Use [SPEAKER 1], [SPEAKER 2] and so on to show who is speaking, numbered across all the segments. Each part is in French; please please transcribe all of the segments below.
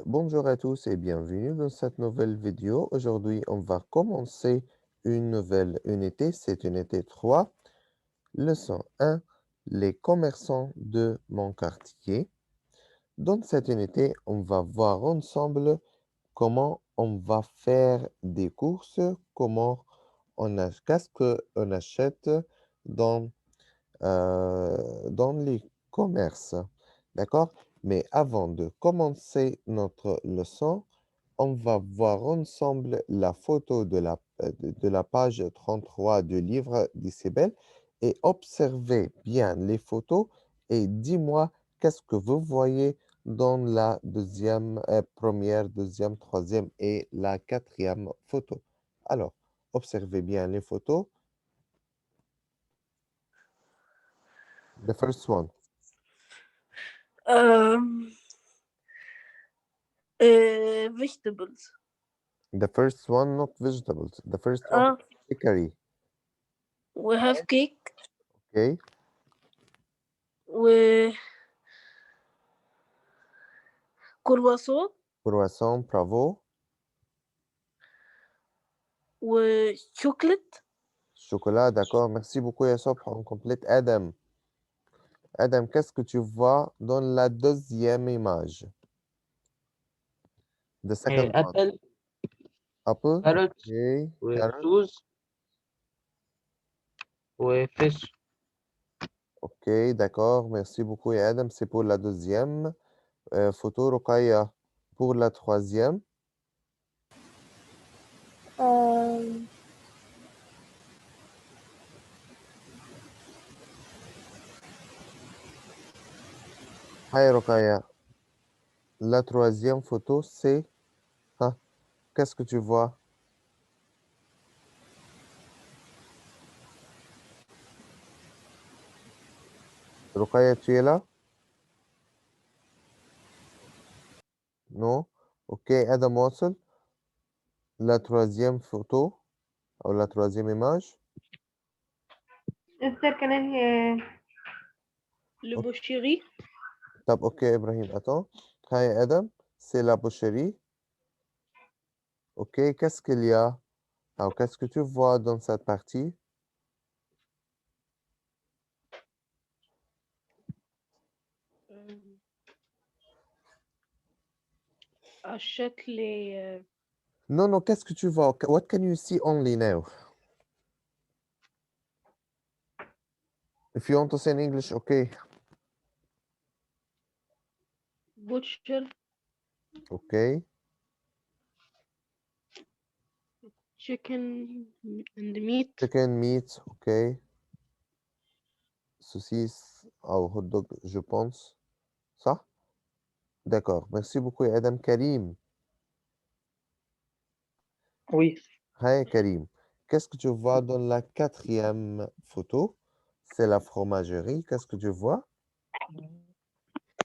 [SPEAKER 1] Bonjour à tous et bienvenue dans cette nouvelle vidéo. Aujourd'hui, on va commencer une nouvelle unité. C'est unité 3, leçon 1, les commerçants de mon quartier. Dans cette unité, on va voir ensemble comment on va faire des courses, qu'est-ce qu'on achète dans dans les commerces. D'accord? Mais avant de commencer notre leçon, on va voir ensemble la photo de la page 33 du livre d'Isabelle et observez bien les photos et dis-moi qu'est-ce que vous voyez dans la première, deuxième, troisième et la quatrième photo. Alors, observez bien les photos. The first one.
[SPEAKER 2] Um, vegetables.
[SPEAKER 1] The first one, not vegetables. The first one, bakery.
[SPEAKER 2] We have cake.
[SPEAKER 1] Okay.
[SPEAKER 2] We croissant.
[SPEAKER 1] Croissant, bravo.
[SPEAKER 2] We chocolate.
[SPEAKER 1] Chocolat, d'accord. Merci beaucoup, Yassop. On complète Adam. Adam, qu'est-ce que tu vois dans la deuxième image? The second one.
[SPEAKER 3] apple,
[SPEAKER 1] Apple.
[SPEAKER 3] carrot,
[SPEAKER 1] Okay. Carrot.
[SPEAKER 3] shoes, fish.
[SPEAKER 1] Ok, d'accord. Merci beaucoup, Adam. C'est pour la deuxième. Photo, Rokaya. Pour la troisième. Hi, Rokaya. La troisième photo, c'est... Hein, qu'est-ce que tu vois? Rokaya, tu es là? Non? Ok, Adam Watson. La troisième photo, ou la troisième image.
[SPEAKER 2] Le boucherie.
[SPEAKER 1] طب ok, Ibrahim, attends. Hi, Adam. C'est la boucherie. Ok, qu'est-ce qu'il y a? Alors, qu'est-ce que tu vois dans cette partie?
[SPEAKER 2] Achète les.
[SPEAKER 1] Non, non, qu'est-ce que tu vois? What can you see only now? If you want to say in English, okay.
[SPEAKER 2] Butcher.
[SPEAKER 1] Okay.
[SPEAKER 2] Chicken and meat.
[SPEAKER 1] Chicken, meat, okay. Saucisse ou hot dog, je pense. Ça? D'accord. Merci beaucoup, Adam. Karim.
[SPEAKER 3] Oui.
[SPEAKER 1] Hi, Karim. Qu'est-ce que tu vois dans la quatrième photo? C'est la fromagerie. Qu'est-ce que tu vois?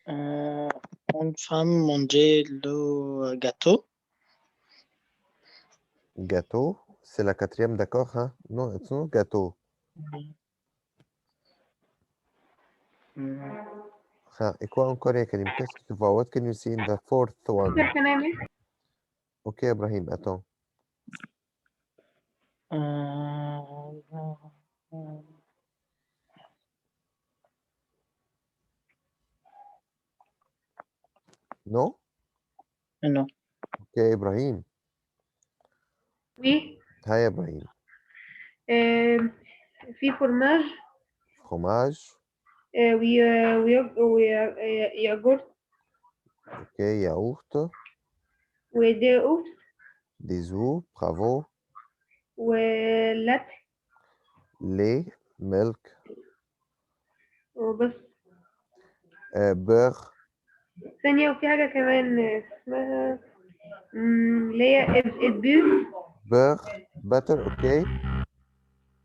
[SPEAKER 3] Une femme mangeait le gâteau.
[SPEAKER 1] Gâteau. C'est la quatrième, d'accord, hein? Non, it's not gâteau. Ah, et quoi encore, ya Karim? Qu'est-ce que tu vois? What can you see in the fourth one? Ok, Ibrahim, attends. Non?
[SPEAKER 3] Non.
[SPEAKER 1] Ok, Ibrahim.
[SPEAKER 4] Oui,
[SPEAKER 1] Hi, Ibrahim.
[SPEAKER 4] في فورماج
[SPEAKER 1] Fromage.
[SPEAKER 4] وياجورت
[SPEAKER 1] Ok, yaourt.
[SPEAKER 4] ودقو
[SPEAKER 1] Des œufs, bravo.
[SPEAKER 4] ولت
[SPEAKER 1] Lait, milk.
[SPEAKER 4] وبس.
[SPEAKER 1] Beurre.
[SPEAKER 4] ثانية وفي حاجة كمان اسمها اللي هي البيف.
[SPEAKER 1] Beurre, butter, ok.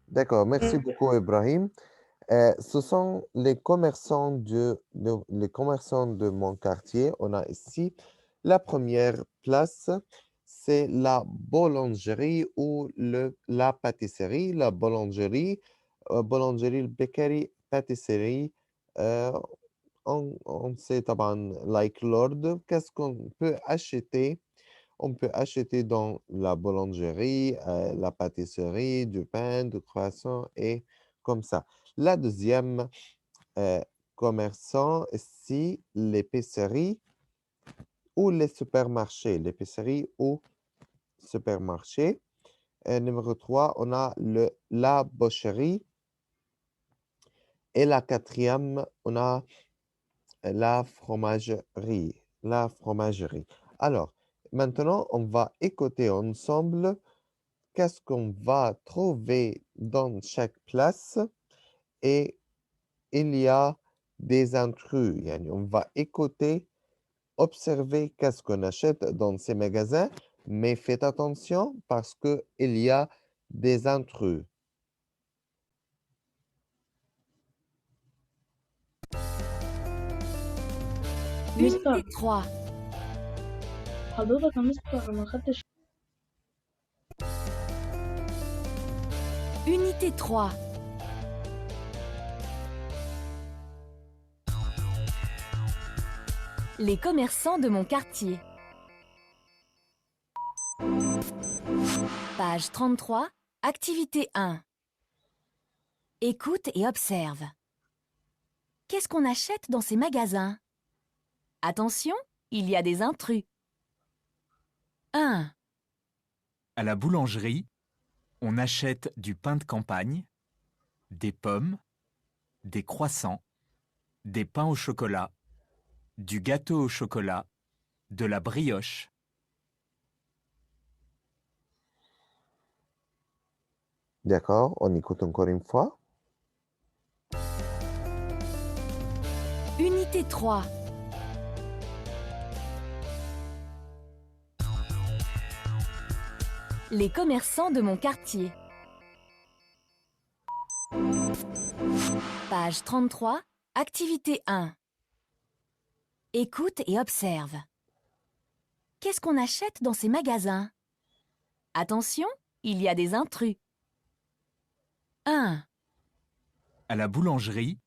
[SPEAKER 1] D'accord, merci beaucoup, Ibrahim. Ce sont les les commerçants de mon quartier. On a ici la première place, c'est la boulangerie ou la pâtisserie. La boulangerie, boulangerie, bakery, pâtisserie. on sait طبعًا like l'ordre. Qu'est-ce qu'on peut acheter? On peut acheter dans la boulangerie, la pâtisserie, du pain, du croissant et comme ça. La deuxième commerçant, c'est l'épicerie ou les supermarchés. L'épicerie ou supermarché. Numéro 3, on a la boucherie. Et la quatrième, on a la fromagerie. La fromagerie. Alors, maintenant, on va écouter ensemble qu'est-ce qu'on va trouver dans chaque place et il y a des intrus. Yani, on va écouter, observer qu'est-ce qu'on achète dans ces magasins, mais faites attention parce qu'il y a des intrus.
[SPEAKER 2] مستر
[SPEAKER 5] Unité 3.
[SPEAKER 2] حضرتك يا مستر ما خدتش
[SPEAKER 5] Unité 3. Les commerçants de mon quartier. Page 33, activité 1. Écoute et observe. Qu'est-ce qu'on achète dans ces magasins? Attention, il y a des intrus. 1,
[SPEAKER 6] À la boulangerie, on achète du pain de campagne, des pommes, des croissants, des pains au chocolat, du gâteau au chocolat, de la brioche.
[SPEAKER 1] D'accord, on écoute encore une fois.
[SPEAKER 5] Unité 3. Les commerçants de mon quartier. Page 33, activité 1. Écoute et observe. Qu'est-ce qu'on achète dans ces magasins? Attention, il y a des intrus. 1,
[SPEAKER 6] À la boulangerie,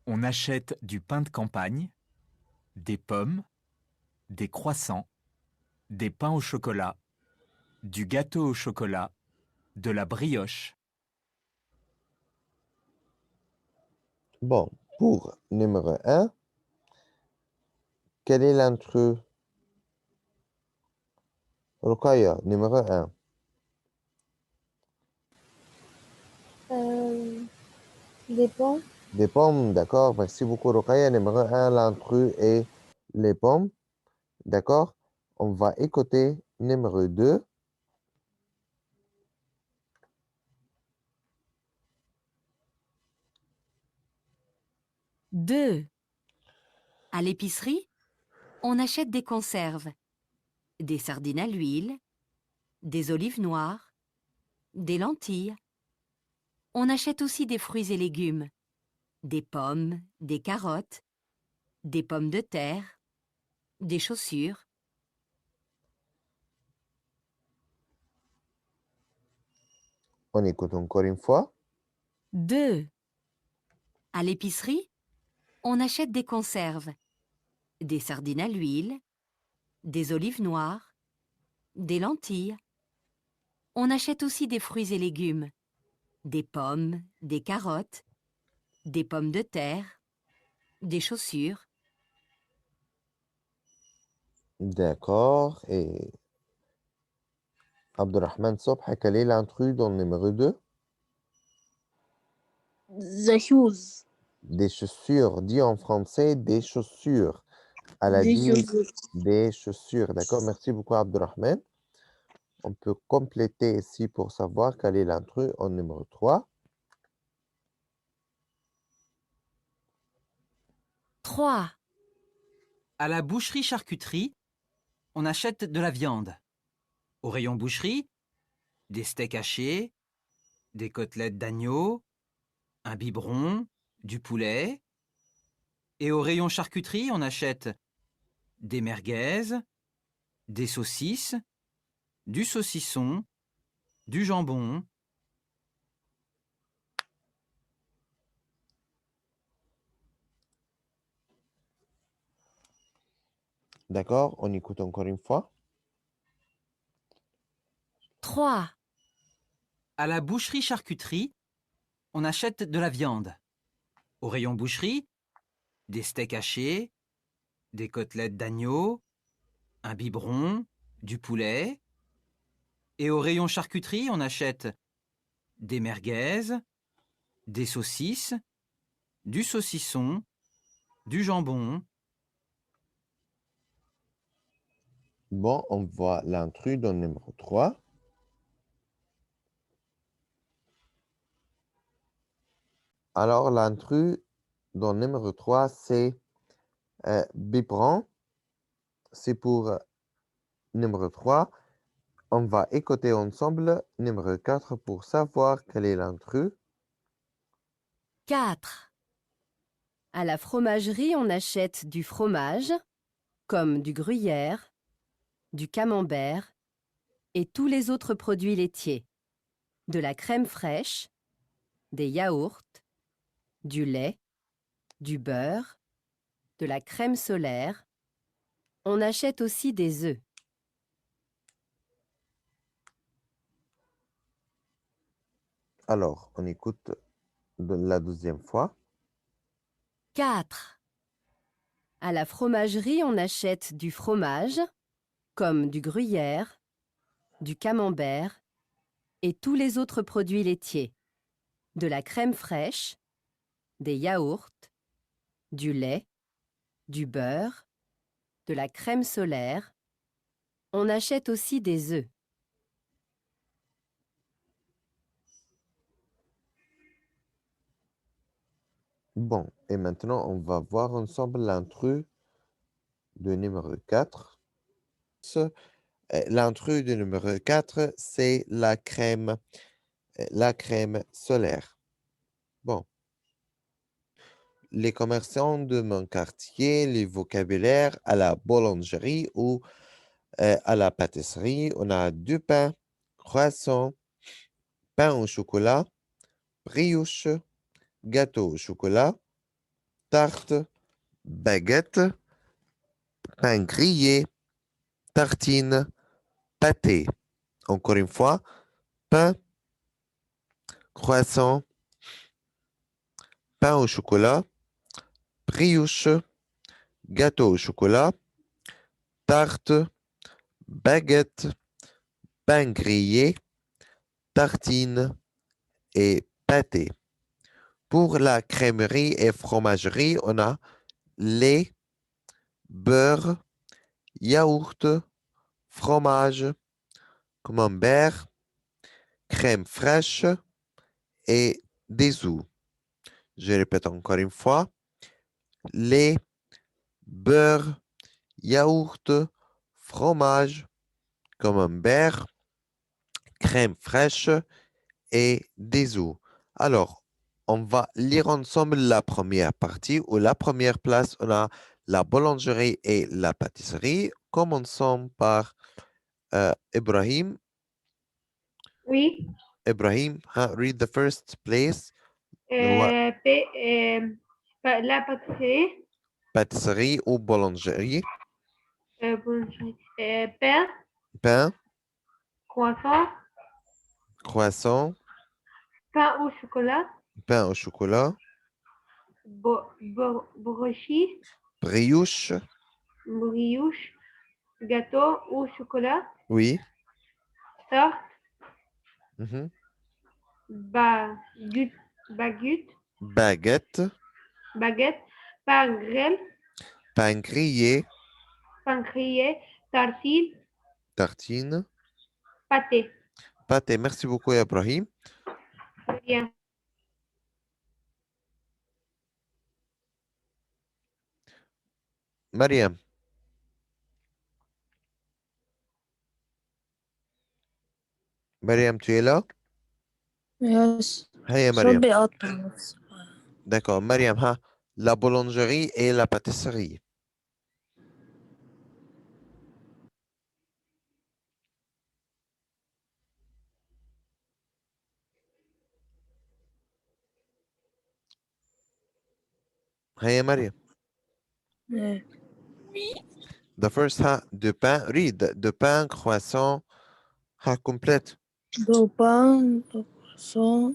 [SPEAKER 6] on achète du pain de campagne, des pommes, des croissants, des pains au chocolat, du gâteau au chocolat, de la brioche.
[SPEAKER 1] Bon, pour numéro 1, quel est l'intrus? Rukaya, numéro 1.
[SPEAKER 7] Des pommes.
[SPEAKER 1] Des pommes, d'accord. Merci beaucoup, Rukaya. Numéro 1, l'intrus et les pommes. D'accord. On va écouter numéro 2.
[SPEAKER 5] 2. À l'épicerie, on achète des conserves, des sardines à l'huile, des olives noires, des lentilles. On achète aussi des fruits et légumes, des pommes, des carottes, des pommes de terre, des chaussures.
[SPEAKER 1] On écoute encore une fois.
[SPEAKER 5] 2. À l'épicerie, on achète des conserves, des sardines à l'huile, des olives noires, des lentilles. On achète aussi des fruits et légumes, des pommes, des carottes, des pommes de terre, des chaussures.
[SPEAKER 1] D'accord. Et Abdurrahman Sobh, quel est l'intrus dans le numéro 2?
[SPEAKER 7] The shoes.
[SPEAKER 1] Des chaussures. Dit en français des chaussures. Elle a
[SPEAKER 7] Des
[SPEAKER 1] dit
[SPEAKER 7] shoes.
[SPEAKER 1] des chaussures. D'accord. Merci beaucoup, Abdurrahman. On peut compléter ici pour savoir quel est l'intrus en numéro 3.
[SPEAKER 5] 3.
[SPEAKER 8] À la boucherie-charcuterie, on achète de la viande. Au rayon boucherie, des steaks hachés, des côtelettes d'agneau, un biberon, du poulet. Et au rayon charcuterie, on achète des merguez, des saucisses, du saucisson, du jambon.
[SPEAKER 1] D'accord? On écoute encore une fois.
[SPEAKER 5] 3.
[SPEAKER 8] À la boucherie-charcuterie, on achète de la viande. Au rayon boucherie, des steaks hachés, des côtelettes d'agneau, un biberon, du poulet. Et au rayon charcuterie, on achète des merguez, des saucisses, du saucisson, du jambon.
[SPEAKER 1] Bon, on voit l'intrus dans le numéro 3. Alors, l'intrus dans le numéro 3, c'est biberon. C'est pour numéro 3. On va écouter ensemble numéro 4 pour savoir quel est l'intrus.
[SPEAKER 5] 4. À la fromagerie, on achète du fromage, comme du gruyère, du camembert et tous les autres produits laitiers, de la crème fraîche, des yaourts, du lait, du beurre, de la crème solaire. On achète aussi des œufs.
[SPEAKER 1] Alors, on écoute la deuxième fois.
[SPEAKER 5] 4. À la fromagerie, on achète du fromage, comme du gruyère, du camembert et tous les autres produits laitiers, de la crème fraîche, des yaourts, du lait, du beurre, de la crème solaire. On achète aussi des œufs.
[SPEAKER 1] Bon, et maintenant, on va voir ensemble l'intrus de numéro 4. L'intrus de numéro 4, c'est la crème solaire. Bon. Les commerçants de mon quartier, les vocabulaires à la boulangerie ou à la pâtisserie, on a du pain, croissant, pain au chocolat, brioche, gâteau au chocolat, tarte, baguette, pain grillé, tartine, pâté. Encore une fois, pain, croissant, pain au chocolat, brioche, gâteau au chocolat, tarte, baguette, pain grillé, tartine et pâté. Pour la crèmerie et fromagerie, on a lait, beurre, yaourt, fromage, camembert, crème fraîche et des œufs. Je répète encore une fois. Lait, beurre, yaourt, fromage, camembert, crème fraîche et des œufs. Alors, on va lire ensemble la première partie où la première place, on a la boulangerie et la pâtisserie. Commençons par Ibrahim.
[SPEAKER 4] Oui.
[SPEAKER 1] Ibrahim, read the first place.
[SPEAKER 4] La pâtisserie,
[SPEAKER 1] Pâtisserie ou boulangerie.
[SPEAKER 4] boulangerie, pain,
[SPEAKER 1] Pain,
[SPEAKER 4] croissant,
[SPEAKER 1] croissant,
[SPEAKER 4] pain au chocolat,
[SPEAKER 1] pain au chocolat,
[SPEAKER 4] brochis,
[SPEAKER 1] brioche,
[SPEAKER 4] brioche, gâteau au chocolat,
[SPEAKER 1] oui.
[SPEAKER 4] tarte,
[SPEAKER 1] Mhm.
[SPEAKER 4] baguette,
[SPEAKER 1] Baguette,
[SPEAKER 4] baguette, pain grêle,
[SPEAKER 1] pain grillé,
[SPEAKER 4] pain grillé, tartine,
[SPEAKER 1] tartine,
[SPEAKER 4] pâté.
[SPEAKER 1] pâté. Merci beaucoup, Ibrahim.
[SPEAKER 4] Bien.
[SPEAKER 1] Mariam. Mariam, tu es là?
[SPEAKER 7] Yes.
[SPEAKER 1] Hey,
[SPEAKER 7] صوت
[SPEAKER 1] Mariam.
[SPEAKER 7] بيقطع بس.
[SPEAKER 1] D'accord. Mariam, la boulangerie et la pâtisserie. Hey, Mariam.
[SPEAKER 7] إيه.
[SPEAKER 1] The first ها de pain. Read de pain, croissant. ها complète.
[SPEAKER 7] Do pain, do croissant,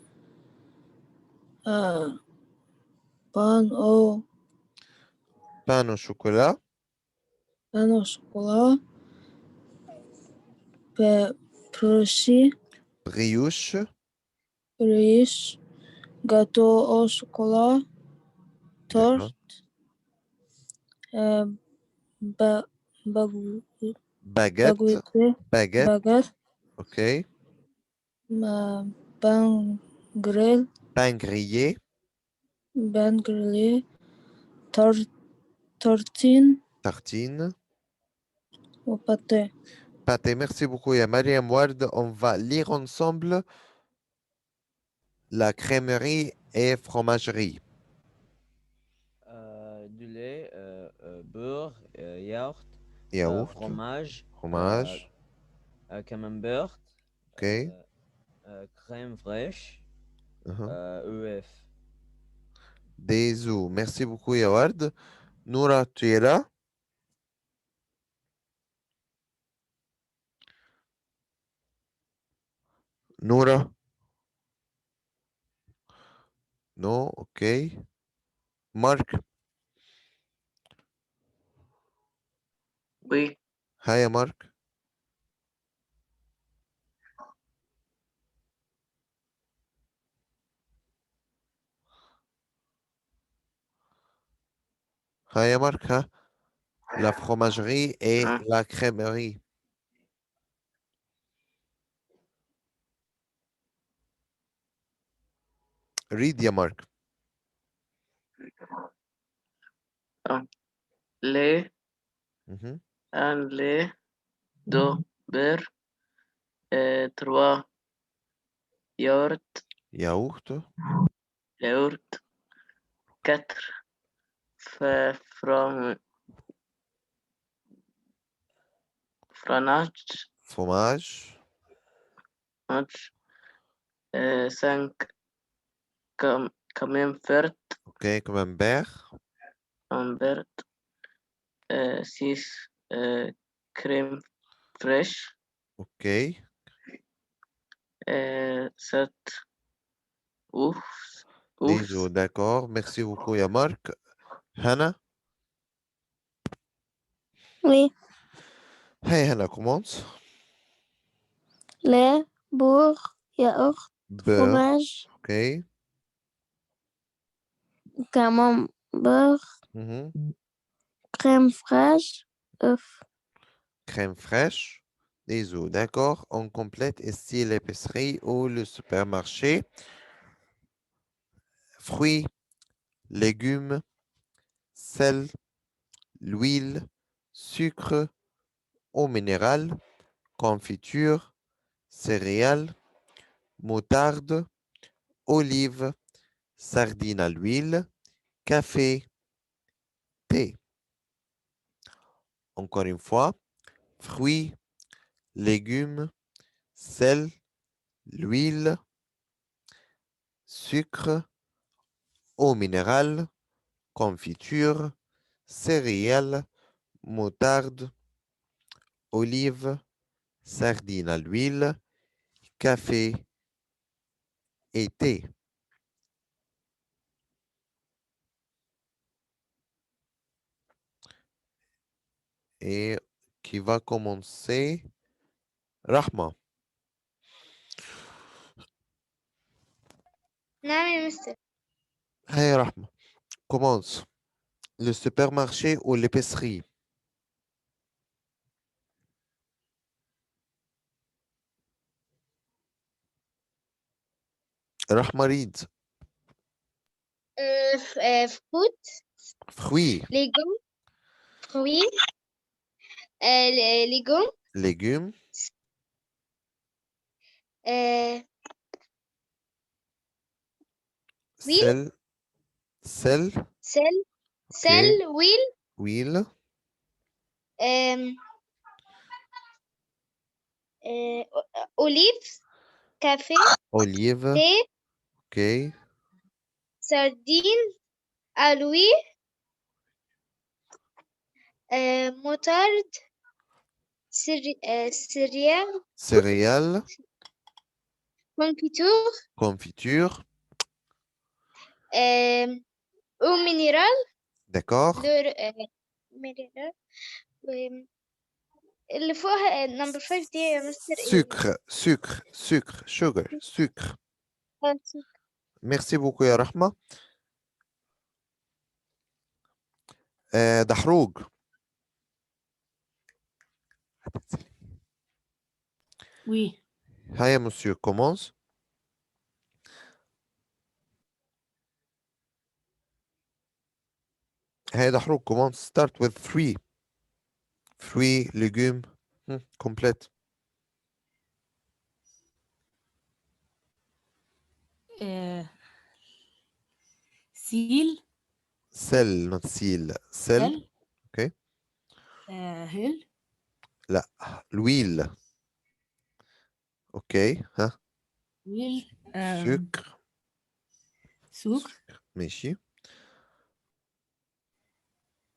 [SPEAKER 7] pain
[SPEAKER 1] Pain au chocolat.
[SPEAKER 7] au chocolat, brioche,
[SPEAKER 1] Brioche.
[SPEAKER 7] riche, gâteau au chocolat,
[SPEAKER 1] D'accord.
[SPEAKER 7] torte, ba- bagou-
[SPEAKER 1] Baguette.
[SPEAKER 7] baguette,
[SPEAKER 1] Baguette.
[SPEAKER 7] baguette,
[SPEAKER 1] OK.
[SPEAKER 7] pain grillé,
[SPEAKER 1] Pain grillé.
[SPEAKER 7] pain grillé, tortine
[SPEAKER 1] Tartine.
[SPEAKER 7] au pâté.
[SPEAKER 1] Pâté. Merci beaucoup, ya Mariam Ward. On va lire ensemble la crèmerie et fromagerie.
[SPEAKER 9] Du lait, beurre, yaourt,
[SPEAKER 1] Yaourt.
[SPEAKER 9] fromage,
[SPEAKER 1] Fromage.
[SPEAKER 9] camembert,
[SPEAKER 1] OK.
[SPEAKER 9] crème fraîche, œuf.
[SPEAKER 1] Des œufs. Merci beaucoup, ya Ward. Noura, tu es là? Noura? Non, OK. Marc?
[SPEAKER 3] Oui.
[SPEAKER 1] Hi, Marc. Hi, Marc. Hein? La fromagerie et la crèmerie. Read, ya Marc.
[SPEAKER 3] Lait,
[SPEAKER 1] Mhm.
[SPEAKER 3] un lait, 2 beurre, 3 yaourt,
[SPEAKER 1] Yaourt.
[SPEAKER 3] 4 fromage,
[SPEAKER 1] Fromage.
[SPEAKER 3] 5 camembert,
[SPEAKER 1] OK, camembert.
[SPEAKER 3] 6 crème fraîche,
[SPEAKER 1] OK.
[SPEAKER 3] 7 ouf,
[SPEAKER 1] Des œufs, d'accord. Merci beaucoup, ya Marc. Hannah?
[SPEAKER 7] Oui,
[SPEAKER 1] Hey, Hannah, commence.
[SPEAKER 7] lait, beurre, yaourt,
[SPEAKER 1] Beurre.
[SPEAKER 7] fromage,
[SPEAKER 1] OK.
[SPEAKER 7] camembert,
[SPEAKER 1] Mhm.
[SPEAKER 7] crème fraîche, œuf.
[SPEAKER 1] Crème fraîche. Des œufs, d'accord. On complète ici l'épicerie ou le supermarché. Fruits, légumes, sel, l'huile, sucre, eau minérale, confiture, céréales, moutarde, olives, sardines à l'huile, café, thé. Encore une fois, fruits, légumes, sel, l'huile, sucre, eau minérale, confiture, céréales, moutarde, olives, sardines à l'huile, café et thé. Et qui va commencer? Rahma.
[SPEAKER 10] نعم يا مستر.
[SPEAKER 1] Hey Rahma, commence. Le supermarché ou l'épicerie? Rahma read.
[SPEAKER 10] فروت
[SPEAKER 1] Fruits,
[SPEAKER 10] légumes fruits légumes
[SPEAKER 1] légumes,
[SPEAKER 10] huile
[SPEAKER 1] sel,
[SPEAKER 10] sel huile
[SPEAKER 1] huile,
[SPEAKER 10] olives café
[SPEAKER 1] olive,
[SPEAKER 10] thé
[SPEAKER 1] ok,
[SPEAKER 10] sardines à l'huile moutarde, céréales,
[SPEAKER 1] Céréales,
[SPEAKER 10] confiture,
[SPEAKER 1] confiture,
[SPEAKER 10] eau minérale,
[SPEAKER 1] d'accord?
[SPEAKER 10] minérale. اللي فوقها number 5 دي يا مستر ايه؟
[SPEAKER 1] Sucre, sucre, sucre, sugar, sucre. Merci beaucoup يا رحمة. دحروج.
[SPEAKER 2] Oui.
[SPEAKER 1] Hiya, monsieur, commence. Hey, دحروج, commence. Start with three. Fruits, légumes, complète.
[SPEAKER 2] Sil,
[SPEAKER 1] Sel, not seal. Sel,
[SPEAKER 2] sel,
[SPEAKER 1] ok.
[SPEAKER 2] huile,
[SPEAKER 1] لا, l'huile. Ok, hein.
[SPEAKER 2] huile,
[SPEAKER 1] Sucre,
[SPEAKER 2] sucre,
[SPEAKER 1] ماشي.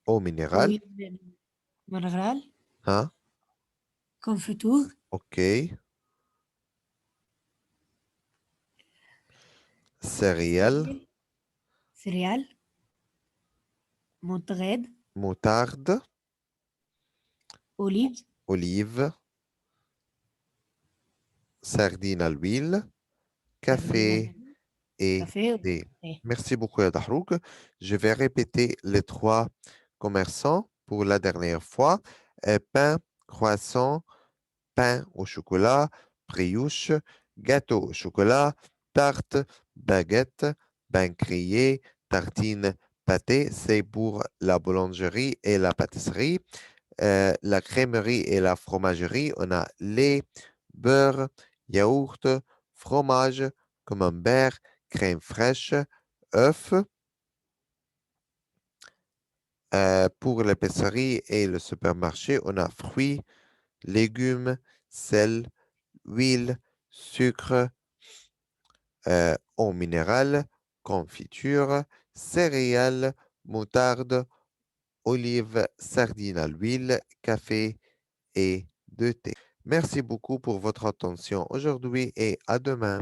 [SPEAKER 1] Eau minérale,
[SPEAKER 2] huile minérale,
[SPEAKER 1] hein.
[SPEAKER 2] confiture,
[SPEAKER 1] Ok. Céréales,
[SPEAKER 2] céréales, moutarde,
[SPEAKER 1] moutarde,
[SPEAKER 2] olive,
[SPEAKER 1] olive, sardine à l'huile, café et
[SPEAKER 2] café.
[SPEAKER 1] thé. Merci beaucoup, ya Dahrouk. Je vais répéter les trois commerçants pour la dernière fois. Pain, croissant, pain au chocolat, brioche, gâteau au chocolat, tarte, baguette, pain grillé, tartine, pâté. C'est pour la boulangerie et la pâtisserie. La crèmerie et la fromagerie, on a lait, beurre, yaourt, fromage, camembert, crème fraîche, œufs. Pour l'épicerie et le supermarché, on a fruits, légumes, sel, huile, sucre, eau minérale, confiture, céréales, moutarde, olive, sardines à l'huile, café et de thé. Merci beaucoup pour votre attention aujourd'hui et à demain.